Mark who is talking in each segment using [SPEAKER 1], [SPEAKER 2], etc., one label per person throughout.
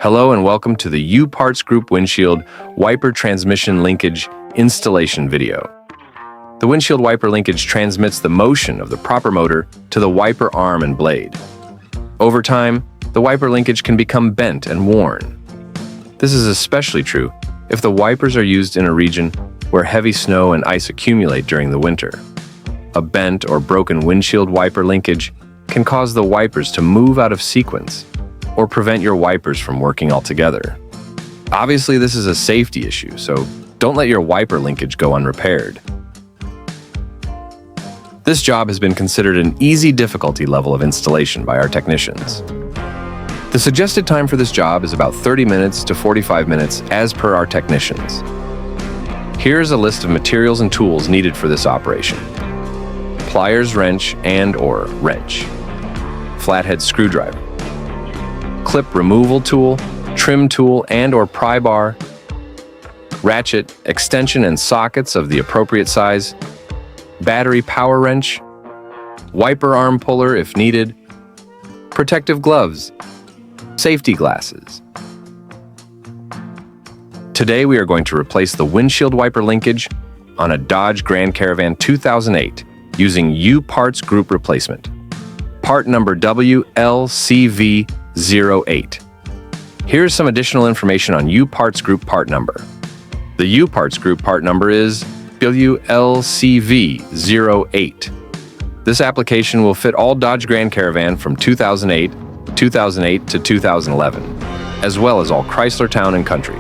[SPEAKER 1] Hello and welcome to the U-Parts Group Windshield Wiper Transmission Linkage installation video. The windshield wiper linkage transmits the motion of the proper motor to the wiper arm and blade. Over time, the wiper linkage can become bent and worn. This is especially true if the wipers are used in a region where heavy snow and ice accumulate during the winter. A bent or broken windshield wiper linkage can cause the wipers to move out of sequence or prevent your wipers from working altogether. Obviously, this is a safety issue, so don't let your wiper linkage go unrepaired. This job has been considered an easy difficulty level of installation by our technicians. The suggested time for this job is about 30 minutes to 45 minutes as per our technicians. Here's a list of materials and tools needed for this operation. Pliers wrench and/or wrench, flathead screwdriver, clip removal tool, trim tool and/or pry bar, ratchet, extension and sockets of the appropriate size, battery power wrench, wiper arm puller if needed, protective gloves, safety glasses. Today we are going to replace the windshield wiper linkage on a Dodge Grand Caravan 2008 using U-Parts Group replacement. Part number WLCV08. Here's some additional information on U-Parts Group part number. The U-Parts Group part number is WLCV08. This application will fit all Dodge Grand Caravan from 2008 to 2011, as well as all Chrysler Town and Country.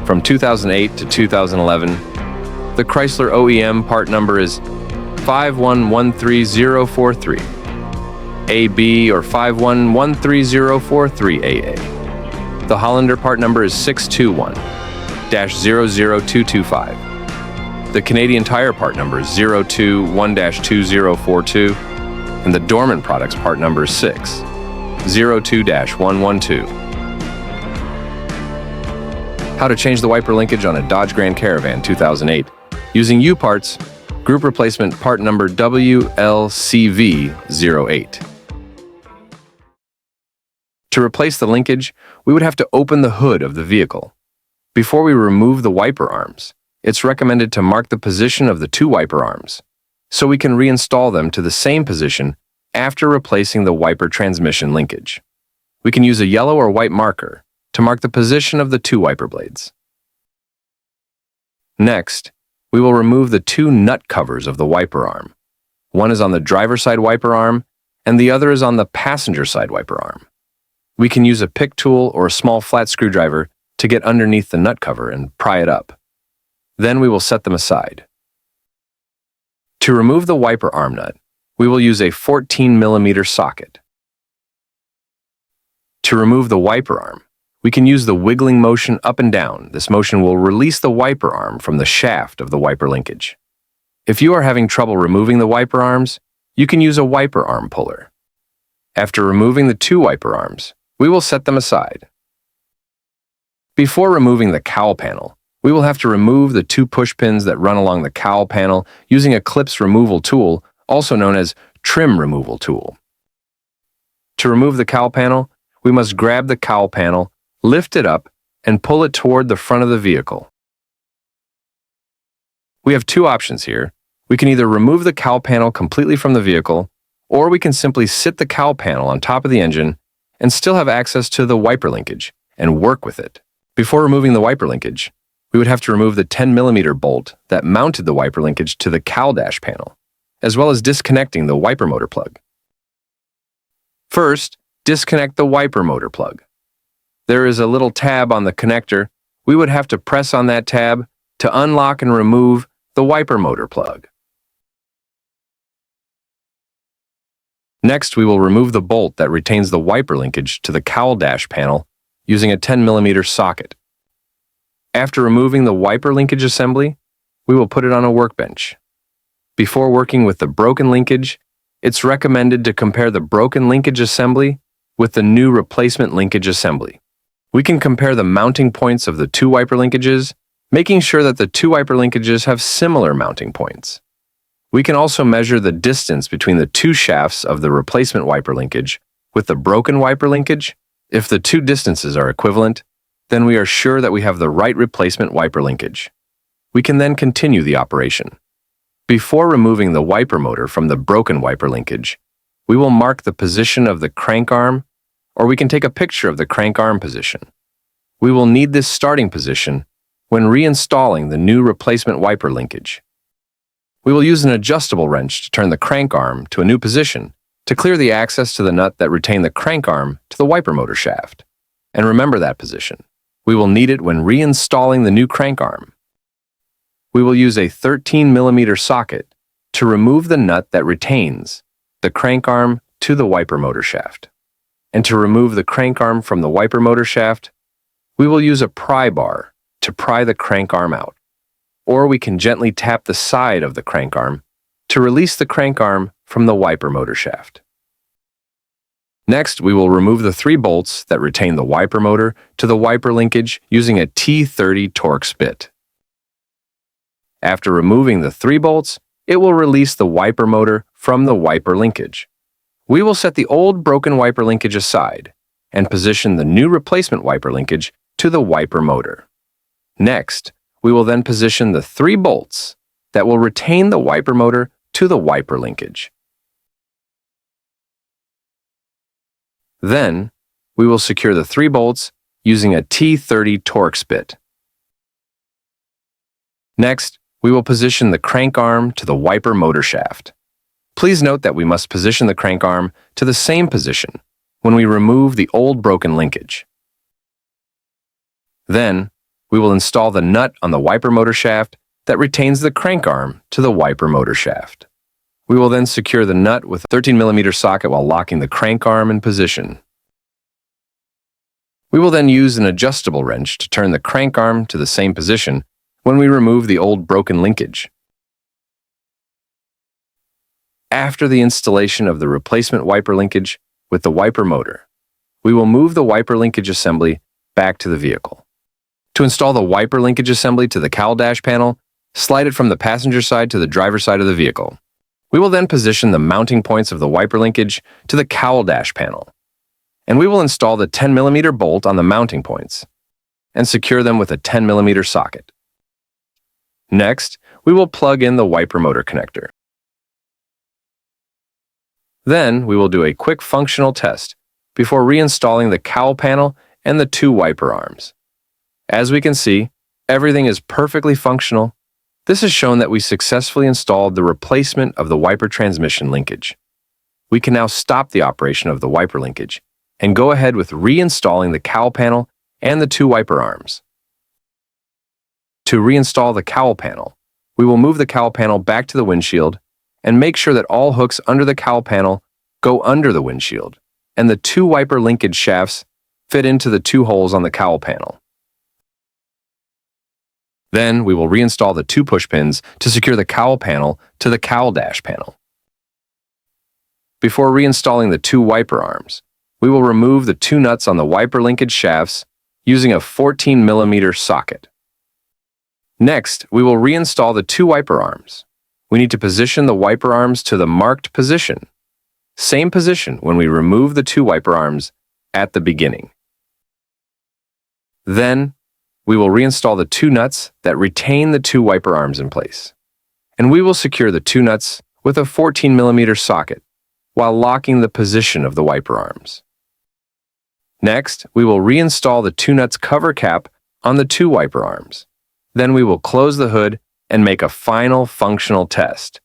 [SPEAKER 1] From 2008 to 2011, the Chrysler OEM part number is 5113043. AB or 5113043AA. The Hollander part number is 621-00225. The Canadian Tire part number is 021-2042, and the Dorman Products part number is 602-112. How to change the wiper linkage on a Dodge Grand Caravan 2008 using U-Parts Group replacement part number WLCV08. To replace the linkage, we would have to open the hood of the vehicle. Before we remove the wiper arms, it's recommended to mark the position of the two wiper arms, so we can reinstall them to the same position after replacing the wiper transmission linkage. We can use a yellow or white marker to mark the position of the two wiper blades. Next, we will remove the two nut covers of the wiper arm. One is on the driver's side wiper arm, and the other is on the passenger side wiper arm. We can use a pick tool or a small flat screwdriver to get underneath the nut cover and pry it up. Then we will set them aside. To remove the wiper arm nut, we will use a 14mm socket. To remove the wiper arm, we can use the wiggling motion up and down. This motion will release the wiper arm from the shaft of the wiper linkage. If you are having trouble removing the wiper arms, you can use a wiper arm puller. After removing the two wiper arms, we will set them aside. Before removing the cowl panel, we will have to remove the two push pins that run along the cowl panel using a clips removal tool, also known as trim removal tool. To remove the cowl panel, we must grab the cowl panel, lift it up, and pull it toward the front of the vehicle. We have two options here. We can either remove the cowl panel completely from the vehicle, or we can simply sit the cowl panel on top of the engine and still have access to the wiper linkage and work with it. Before removing the wiper linkage, we would have to remove the 10mm bolt that mounted the wiper linkage to the cowl dash panel, as well as disconnecting the wiper motor plug. First, disconnect the wiper motor plug. There is a little tab on the connector. We would have to press on that tab to unlock and remove the wiper motor plug. Next, we will remove the bolt that retains the wiper linkage to the cowl dash panel using a 10mm socket. After removing the wiper linkage assembly, we will put it on a workbench. Before working with the broken linkage, it's recommended to compare the broken linkage assembly with the new replacement linkage assembly. We can compare the mounting points of the two wiper linkages making sure that the two wiper linkages have similar mounting points. We can also measure the distance between the two shafts of the replacement wiper linkage with the broken wiper linkage. If the two distances are equivalent, then we are sure that we have the right replacement wiper linkage. We can then continue the operation. Before removing the wiper motor from the broken wiper linkage, we will mark the position of the crank arm, or we can take a picture of the crank arm position. We will need this starting position when reinstalling the new replacement wiper linkage. We will use an adjustable wrench to turn the crank arm to a new position to clear the access to the nut that retained the crank arm to the wiper motor shaft. And remember that position. We will need it when reinstalling the new crank arm. We will use a 13mm socket to remove the nut that retains the crank arm to the wiper motor shaft. And to remove the crank arm from the wiper motor shaft, we will use a pry bar to pry the crank arm out. Or we can gently tap the side of the crank arm to release the crank arm from the wiper motor shaft. Next, we will remove the 3 bolts that retain the wiper motor to the wiper linkage using a T30 Torx bit. After removing the 3 bolts, it will release the wiper motor from the wiper linkage. We will set the old broken wiper linkage aside and position the new replacement wiper linkage to the wiper motor. Next, we will then position the 3 bolts that will retain the wiper motor to the wiper linkage. Then, we will secure the 3 bolts using a T30 Torx bit. Next, we will position the crank arm to the wiper motor shaft. Please note that we must position the crank arm to the same position when we remove the old broken linkage. Then, we will install the nut on the wiper motor shaft that retains the crank arm to the wiper motor shaft. We will then secure the nut with a 13mm socket while locking the crank arm in position. We will then use an adjustable wrench to turn the crank arm to the same position when we remove the old broken linkage. After the installation of the replacement wiper linkage with the wiper motor, we will move the wiper linkage assembly back to the vehicle. To install the wiper linkage assembly to the cowl dash panel, slide it from the passenger side to the driver's side of the vehicle. We will then position the mounting points of the wiper linkage to the cowl dash panel, and we will install the 10mm bolt on the mounting points and secure them with a 10mm socket. Next, we will plug in the wiper motor connector. Then, we will do a quick functional test before reinstalling the cowl panel and the 2 wiper arms. As we can see, everything is perfectly functional. This has shown that we successfully installed the replacement of the wiper transmission linkage. We can now stop the operation of the wiper linkage and go ahead with reinstalling the cowl panel and the 2 wiper arms. To reinstall the cowl panel, we will move the cowl panel back to the windshield and make sure that all hooks under the cowl panel go under the windshield and the 2 wiper linkage shafts fit into the 2 holes on the cowl panel. Then we will reinstall the 2 push pins to secure the cowl panel to the cowl dash panel. Before reinstalling the 2 wiper arms, we will remove the 2 nuts on the wiper linkage shafts using a 14mm socket. Next, we will reinstall the 2 wiper arms. We need to position the wiper arms to the marked position. Same position when we remove the 2 wiper arms at the beginning. Then, we will reinstall the 2 nuts that retain the 2 wiper arms in place. And we will secure the 2 nuts with a 14mm socket while locking the position of the wiper arms. Next, we will reinstall the 2 nuts cover cap on the 2 wiper arms. Then we will close the hood and make a final functional test,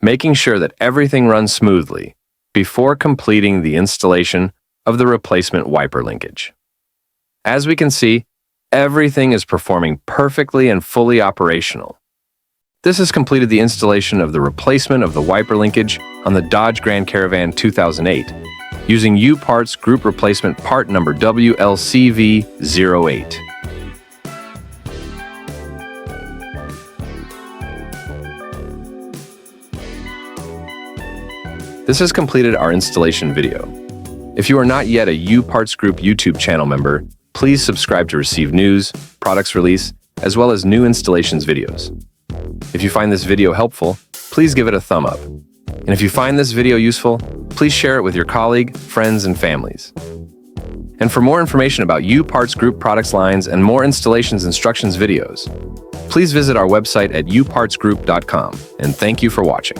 [SPEAKER 1] making sure that everything runs smoothly before completing the installation of the replacement wiper linkage. As we can see, everything is performing perfectly and fully operational. This has completed the installation of the replacement of the wiper linkage on the Dodge Grand Caravan 2008 using U-Parts Group Replacement Part number WLCV08. This has completed our installation video. If you are not yet a U-Parts Group YouTube channel member, please subscribe to receive news, products release, as well as new installations videos. If you find this video helpful, please give it a thumb up. And if you find this video useful, please share it with your colleague, friends, and families. And for more information about U Parts Group products lines and more installations instructions videos, please visit our website at upartsgroup.com, and thank you for watching.